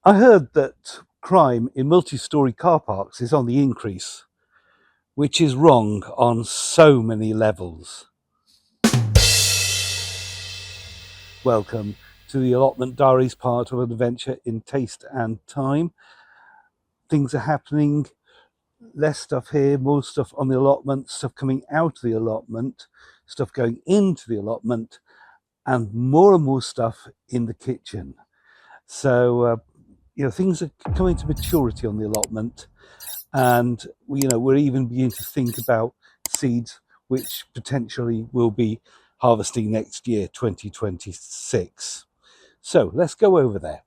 I heard that crime in multi-storey car parks is on the increase, which is wrong on so many levels. Welcome to the Allotment Diaries part of an adventure in taste and time. Things are happening, less stuff here, more stuff on the allotment, stuff coming out of the allotment, stuff going into the allotment, and more stuff in the kitchen. So, things are coming to maturity on the allotment, and we're even beginning to think about seeds which potentially will be harvesting next year, 2026. So let's go over there.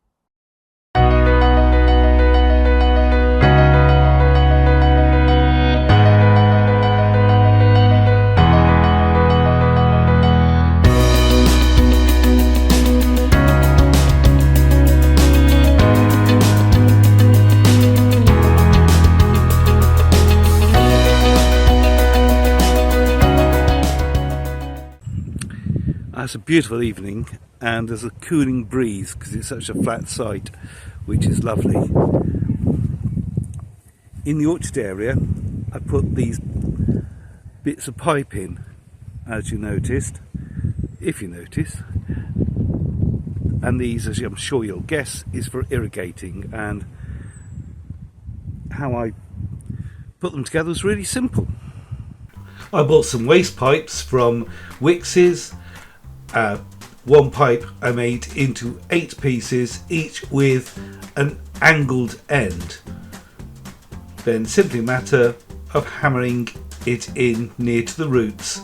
It's a beautiful evening and there's a cooling breeze because it's such a flat site, which is lovely. In the orchard area I put these bits of pipe in, as you noticed, if you notice, and these, as I'm sure you'll guess, is for irrigating. And how I put them together was really simple. I bought some waste pipes from Wix's. One pipe I made into 8 pieces, each with an angled end. Then simply a matter of hammering it in near to the roots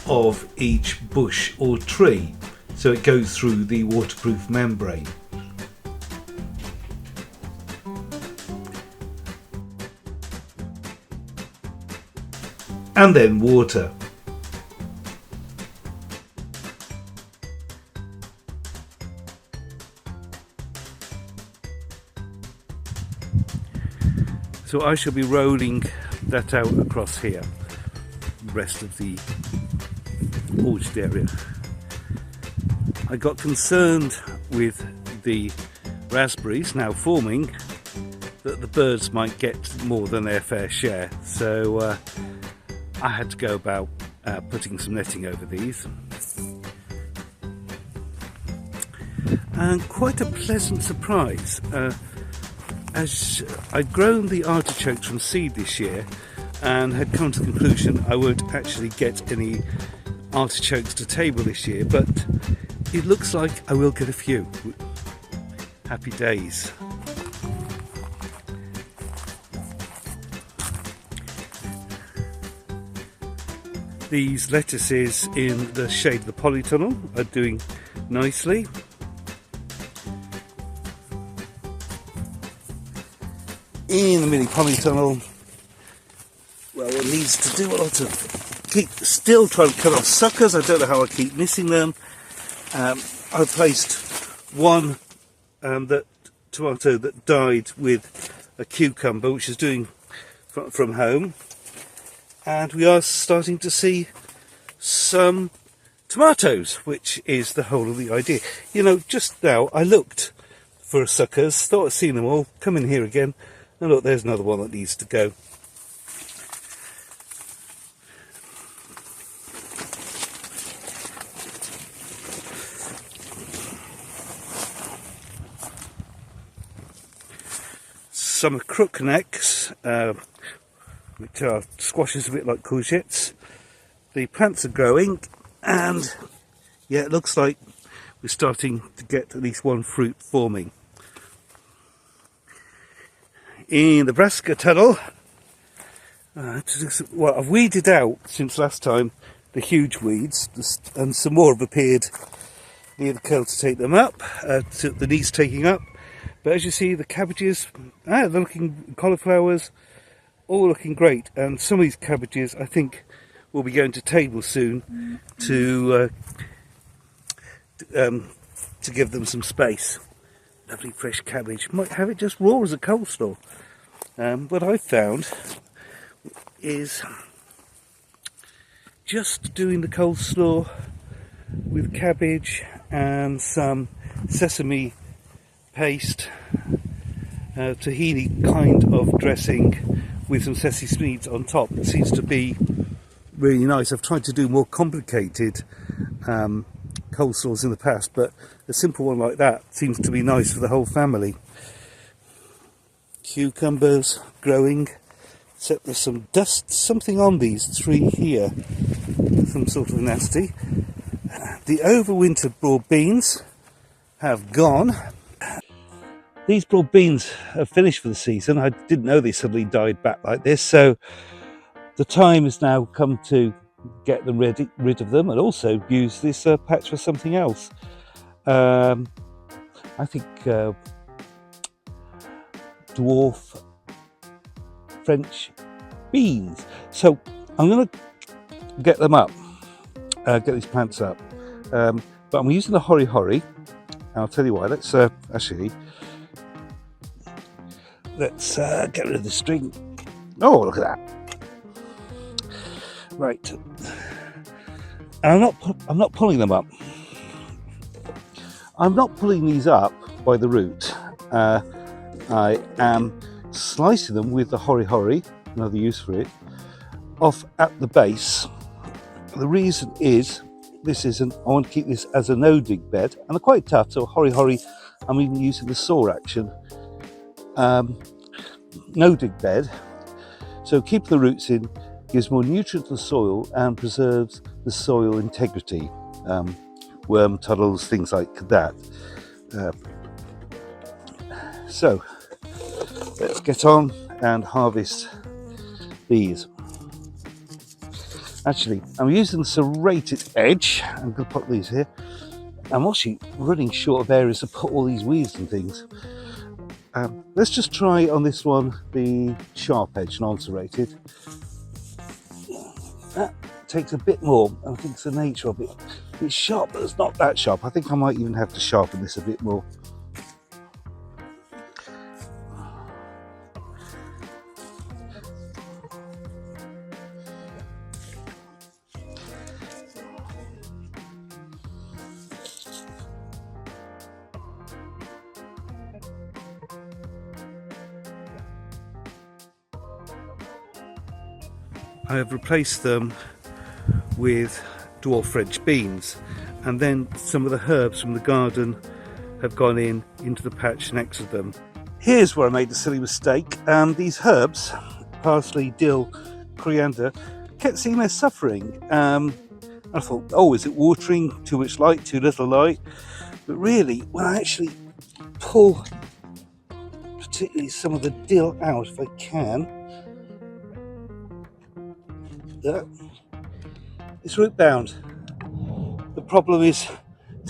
of each bush or tree so it goes through the waterproof membrane. And then water. So I shall be rolling that out across here, the rest of the orchard area. I got concerned with the raspberries now forming that the birds might get more than their fair share, so I had to go about putting some netting over these. And quite a pleasant surprise. As I'd grown the artichokes from seed this year and had come to the conclusion I won't actually get any artichokes to table this year, but it looks like I will get a few. Happy days. These lettuces in the shade of the polytunnel are doing nicely. In the mini polytunnel, well, it needs to do a lot of still trying to cut off suckers. I don't know how I keep missing them. I placed one tomato that died with a cucumber, which is doing from home, and we are starting to see some tomatoes, which is the whole of the idea. Just now I looked for suckers, thought I'd seen them all, come in here again. And look, there's another one that needs to go. Some crooknecks, which are squashes a bit like courgettes. The plants are growing, and yeah, it looks like we're starting to get at least one fruit forming. In the brassica tunnel, well, I've weeded out since last time the huge weeds, and some more have appeared near the curl to take them up, to the knees taking up. But as you see, the cabbages, they're looking, cauliflowers, all looking great. And some of these cabbages, I think, will be going to table soon to give them some space. Lovely fresh cabbage. Might have it just raw as a coleslaw. What I've found is just doing the coleslaw with cabbage and some sesame paste tahini kind of dressing with some sesame seeds on top. It seems to be really nice. I've tried to do more complicated coleslaws in the past, but a simple one like that seems to be nice for the whole family. Cucumbers growing, except there's some dust, something on these three here, some sort of nasty. The overwintered broad beans have gone. These broad beans are finished for the season. I didn't know they suddenly died back like this, so the time has now come to get them rid of them and also use this patch for something else. I think dwarf French beans. So I'm going to get them up, get these plants up, but I'm using the hori, and I'll tell you why. Let's get rid of the string. Oh, look at that! Right, and I'm not pulling them up. I'm not pulling these up by the root. I am slicing them with the hori, another use for it, off at the base. The reason is I want to keep this as a no dig bed, and they're quite tough, so hori, I'm even using the saw action. No dig bed, so keep the roots in, gives more nutrient to the soil and preserves the soil integrity. Worm tunnels, things like that. So let's get on and harvest these. Actually, I'm using the serrated edge. I'm going to put these here. I'm actually running short of areas to put all these weeds and things. Let's just try on this one the sharp edge, non-serrated. That takes a bit more. I think it's the nature of it. It's sharp, but it's not that sharp. I think I might even have to sharpen this a bit more. I have replaced them with dwarf French beans, and then some of the herbs from the garden have gone into the patch next to them. Here's where I made a silly mistake. These herbs, parsley, dill, coriander, kept seeing they're suffering. I thought, oh, is it watering? Too much light, too little light? But really, when I actually pull particularly some of the dill out, if I can, it's root bound. The problem is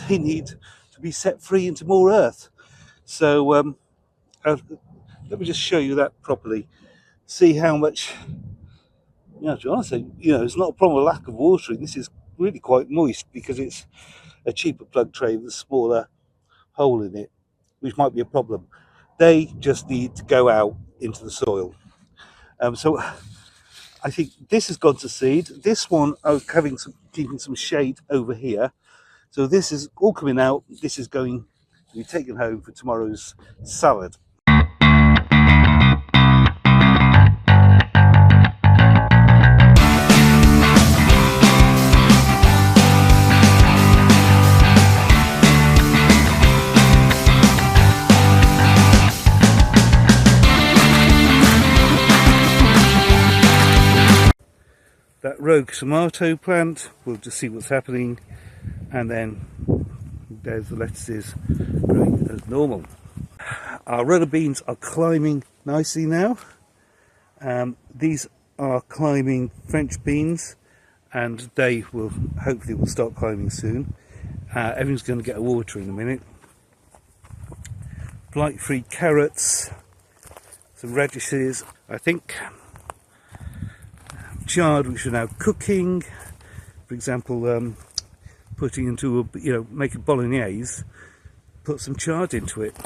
they need to be set free into more earth. So let me just show you that properly. See how much, to be honest, it's not a problem of lack of watering. This is really quite moist because it's a cheaper plug tray with a smaller hole in it, which might be a problem. They just need to go out into the soil. So I think this has gone to seed. This one I was keeping some shade over here. So this is all coming out. This is going to be taken home for tomorrow's salad. That rogue tomato plant, we'll just see what's happening, and then there's the lettuces growing as normal. Our runner beans are climbing nicely now. These are climbing French beans, and they will hopefully start climbing soon. Everything's going to get a water in a minute. Blight-free carrots, some radishes, I think. Chard, which are now cooking. For example, putting into make a bolognese, put some chard into it,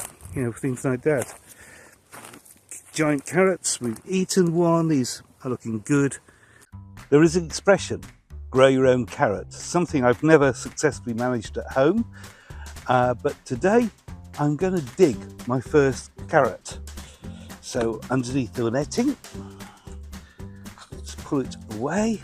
things like that. Giant carrots, we've eaten one, these are looking good. There is an expression, grow your own carrots, something I've never successfully managed at home, but today I'm going to dig my first carrot. So underneath the netting, let's pull it away.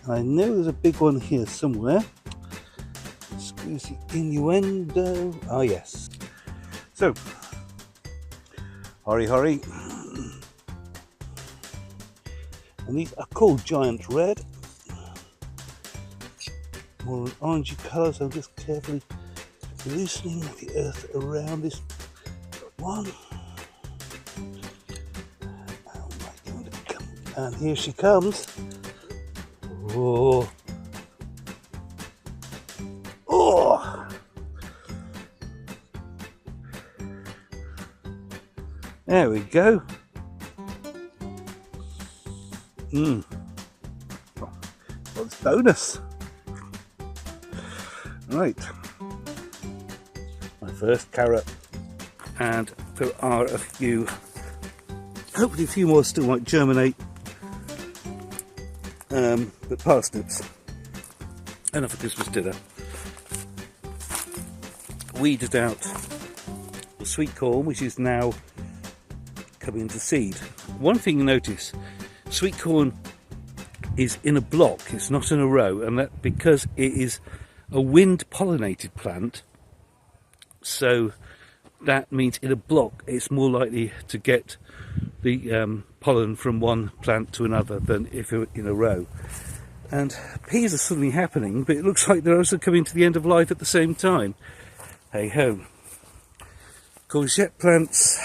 I know there's a big one here somewhere. Excuse the innuendo. Ah, yes. So, hori. And these are called giant red. More an orangey colour, so I'm just carefully loosening the earth around this one. Oh my God. And here she comes. Oh. Oh. There we go. Well, it's bonus. Right. My first carrot. And there are a few, hopefully a few more still might germinate. But parsnips, enough for Christmas dinner. Weeded out the sweet corn, which is now coming into seed. One thing you notice, sweet corn is in a block, it's not in a row, and that because it is a wind pollinated plant, so that means in a block it's more likely to get the pollen from one plant to another than if you're in a row. And peas are suddenly happening, but it looks like they're also coming to the end of life at the same time. Hey ho. Courgette plants.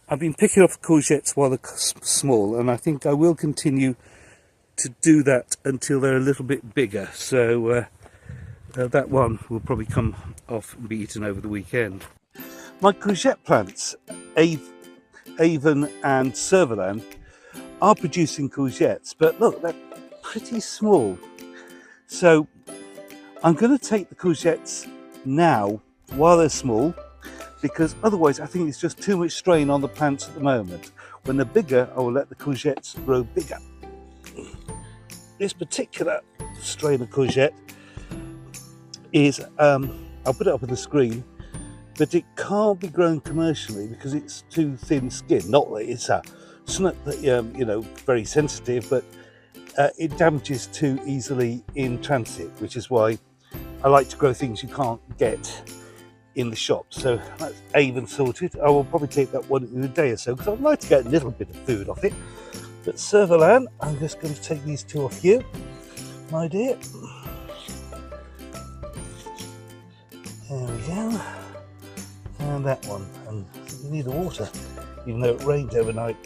I've been picking off courgettes while they're small, and I think I will continue to do that until they're a little bit bigger. So that one will probably come off and be eaten over the weekend. My courgette plants, Avon and Surbiton, are producing courgettes, but look, they're pretty small. So I'm going to take the courgettes now while they're small, because otherwise I think it's just too much strain on the plants at the moment. When they're bigger, I will let the courgettes grow bigger. This particular strain of courgette is, I'll put it up on the screen, but it can't be grown commercially because it's too thin skinned. Not that it's not that you know, very sensitive, but it damages too easily in transit, which is why I like to grow things you can't get in the shop. So that's Avon sorted. I will probably take that one in a day or so because I'd like to get a little bit of food off it. But Surbiton, I'm just going to take these two off you, my dear. There we go. And that one. And you need the water, even though it rained overnight.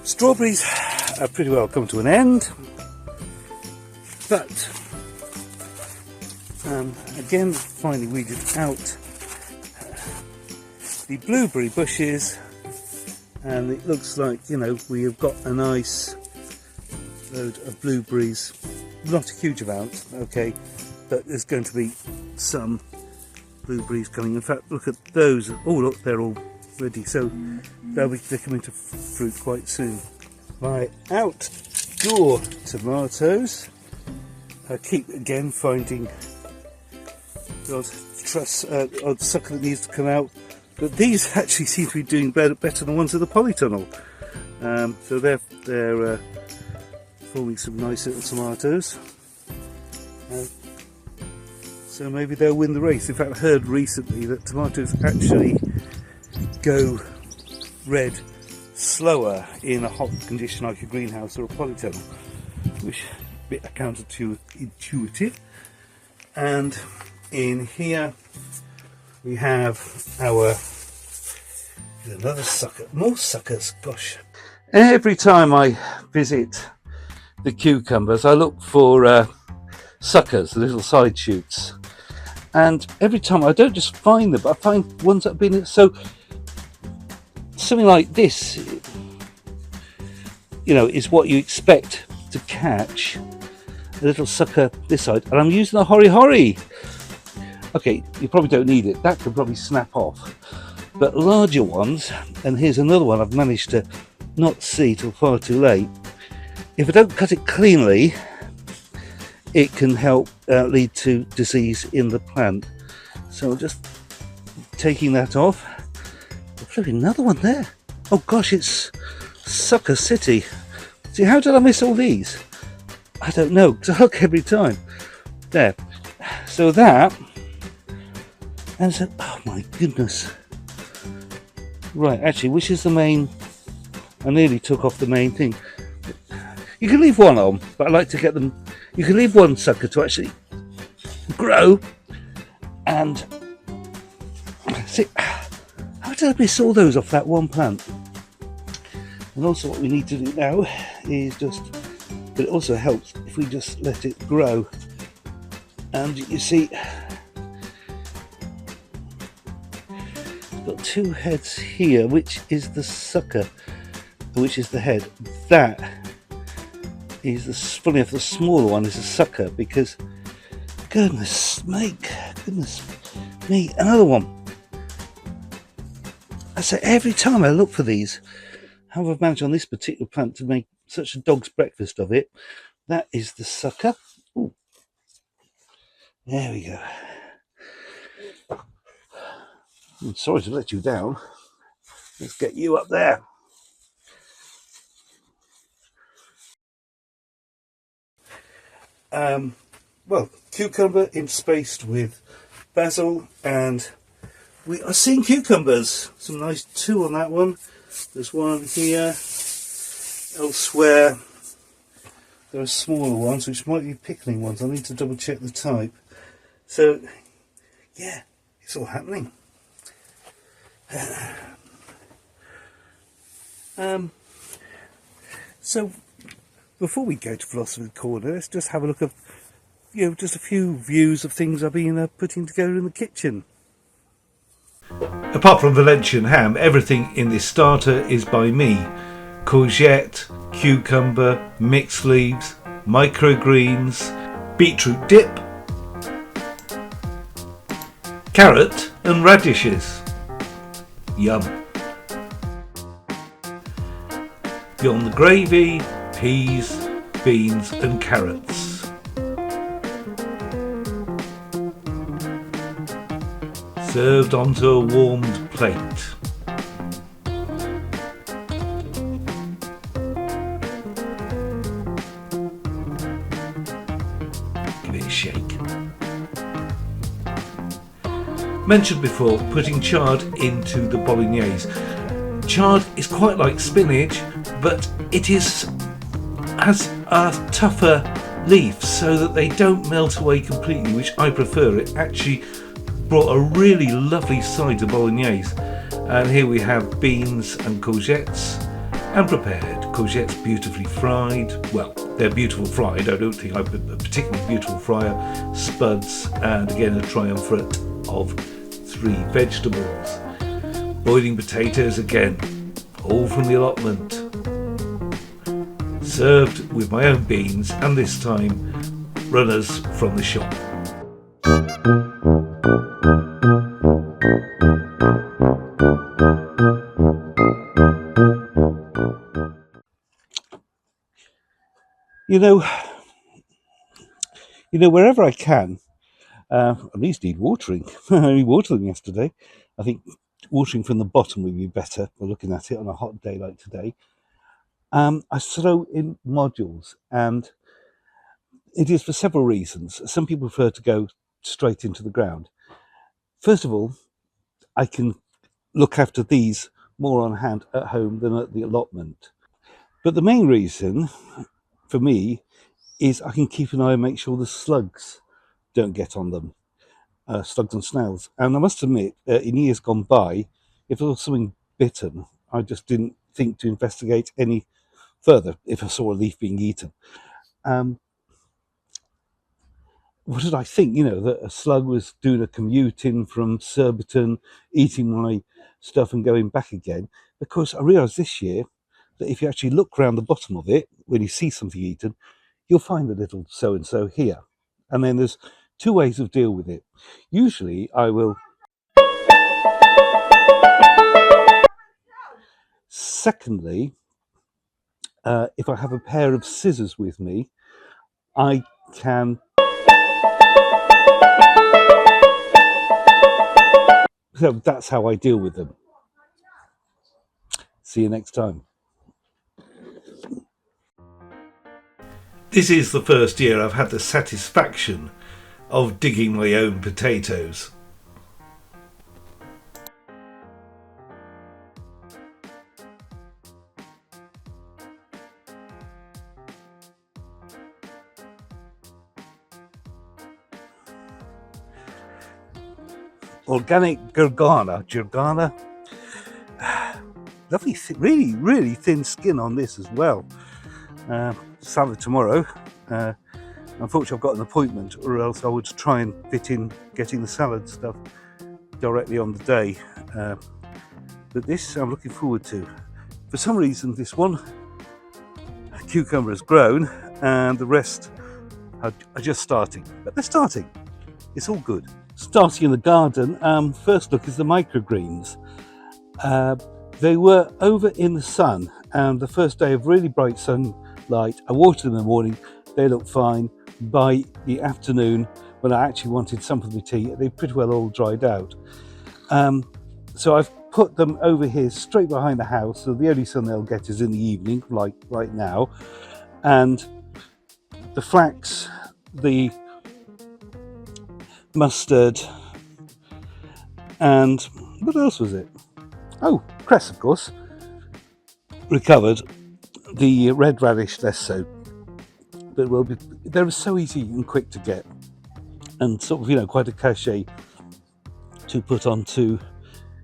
Strawberries are pretty well come to an end, but again, finally weeded out the blueberry bushes, and it looks like, you know, we have got a nice load of blueberries. Not a huge amount, okay, but there's going to be some blueberries coming. In fact, look at those. Oh look, they're all ready, so they're coming to fruit quite soon. My outdoor tomatoes, I keep again finding the odd sucker that needs to come out, but these actually seem to be doing better than the ones at the polytunnel. So they're forming some nice little tomatoes. So maybe they'll win the race. In fact, I heard recently that tomatoes actually go red slower in a hot condition like a greenhouse or a polytunnel, which is a bit counterintuitive. And in here we have our another sucker, more suckers. Gosh, every time I visit the cucumbers I look for suckers, the little side shoots, and every time I don't just find them, but I find ones that have been, so something like this, you know, is what you expect to catch a little sucker this side, and I'm using a hori. Okay, you probably don't need it, that could probably snap off, but larger ones, and here's another one I've managed to not see till far too late. If I don't cut it cleanly, it can help lead to disease in the plant. So I'm just taking that off. There's another one there. Oh gosh, it's Sucker City. See, how did I miss all these? I don't know, because I look every time. There. So that, and so, oh my goodness. Right, actually, which is the main? I nearly took off the main thing. You can leave one on, but I like to get them. You can leave one sucker to actually grow. And see, how did I miss all those off that one plant? And also, what we need to do now is just, but it also helps if we just let it grow. And you see, it's got two heads here, which is the sucker, which is the head. That is the, funny enough, the smaller one is a sucker, because goodness me, another one. I say every time I look for these, how I've managed on this particular plant to make such a dog's breakfast of it. That is the sucker. Ooh. There we go. I'm sorry to let you down. Let's get you up there. Well, cucumber interspaced with basil, and we are seeing cucumbers. Some nice two on that one. There's one here. Elsewhere, there are smaller ones, which might be pickling ones. I need to double check the type. So, yeah, it's all happening. So, before we go to Fillosify Corner, let's just have a look at, just a few views of things I've been putting together in the kitchen. Apart from Valencian ham, everything in this starter is by me. Courgette, cucumber, mixed leaves, microgreens, beetroot dip, carrot and radishes. Yum. Beyond the gravy, peas, beans and carrots. Served onto a warmed plate. Give it a shake. Mentioned before, putting chard into the bolognese. Chard is quite like spinach, but it has a tougher leaf so that they don't melt away completely, which I prefer. It actually brought a really lovely side to bolognese. And here we have beans and courgettes, and prepared. Courgettes beautifully fried. Well, they're beautiful fried. I don't think I've a particularly beautiful fryer. Spuds, and again a triumphant of 3 vegetables. Boiling potatoes again, all from the allotment. Served with my own beans, and this time runners from the shop. Wherever I can, at least need watering. I need watering yesterday. I think watering from the bottom would be better for looking at it on a hot day like today. I throw in modules, and it is for several reasons. Some people prefer to go straight into the ground. First of all, I can look after these more on hand at home than at the allotment. But the main reason for me is I can keep an eye and make sure the slugs don't get on them. Slugs and snails. And I must admit, in years gone by, if there was something bitten, I just didn't think to investigate any further if I saw a leaf being eaten. What did I think? That a slug was doing a commute in from Surbiton, eating my stuff and going back again. Because I realised this year that if you actually look around the bottom of it, when you see something eaten, you'll find a little so-and-so here. And then there's 2 ways of deal with it. Usually I will... Secondly, if I have a pair of scissors with me, I can. So that's how I deal with them. See you next time. This is the first year I've had the satisfaction of digging my own potatoes. Organic Jurgana. Lovely, really thin skin on this as well. Salad tomorrow. Unfortunately, I've got an appointment, or else I would try and fit in getting the salad stuff directly on the day. But this I'm looking forward to. For some reason, this one cucumber has grown, and the rest are just starting. But they're starting. It's all good. Starting in the garden, first look is the microgreens. They were over in the sun, and the first day of really bright sunlight, I watered them in the morning, they looked fine. By the afternoon, when I actually wanted some for the tea, they pretty well all dried out. So I've put them over here straight behind the house, so the only sun they'll get is in the evening, like right now. And the flax, the mustard, and what else was it? Oh, cress, of course, recovered. The red radish, less so, but they're so easy and quick to get, and sort of, quite a cachet to put onto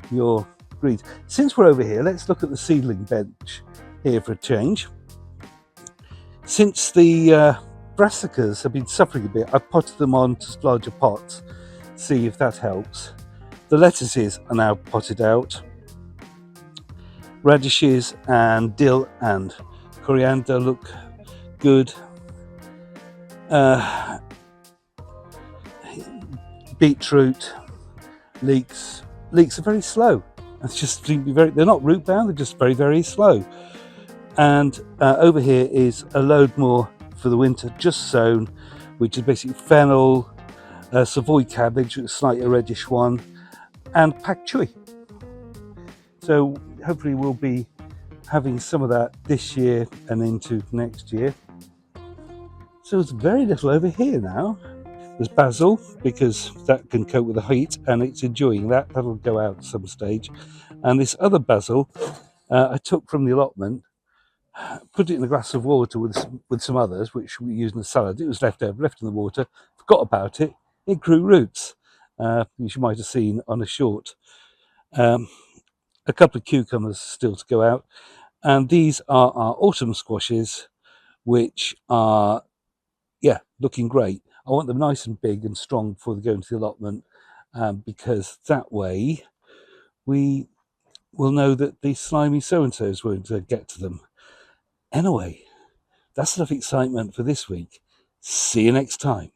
your greens. Since we're over here, let's look at the seedling bench here for a change. Since the brassicas have been suffering a bit, I've potted them onto larger pots, see if that helps. The lettuces are now potted out. Radishes and dill and coriander look good. Beetroot, leeks are very slow. It's just they're not root bound, they're just very slow. And over here is a load more for the winter, just sown, which is basically fennel, Savoy cabbage, a slightly reddish one, and pak choy. So hopefully we'll be having some of that this year and into next year. So there's very little over here now. There's basil, because that can cope with the heat and it's enjoying that. That'll go out at some stage. And this other basil I took from the allotment, put it in a glass of water with some others, which we use in the salad. It was left in the water, forgot about it. It grew roots, which you might have seen on a short. A couple of cucumbers still to go out. And these are our autumn squashes, which are, looking great. I want them nice and big and strong before they go into the allotment, because that way we will know that the slimy so-and-sos won't get to them. Anyway, that's enough excitement for this week. See you next time.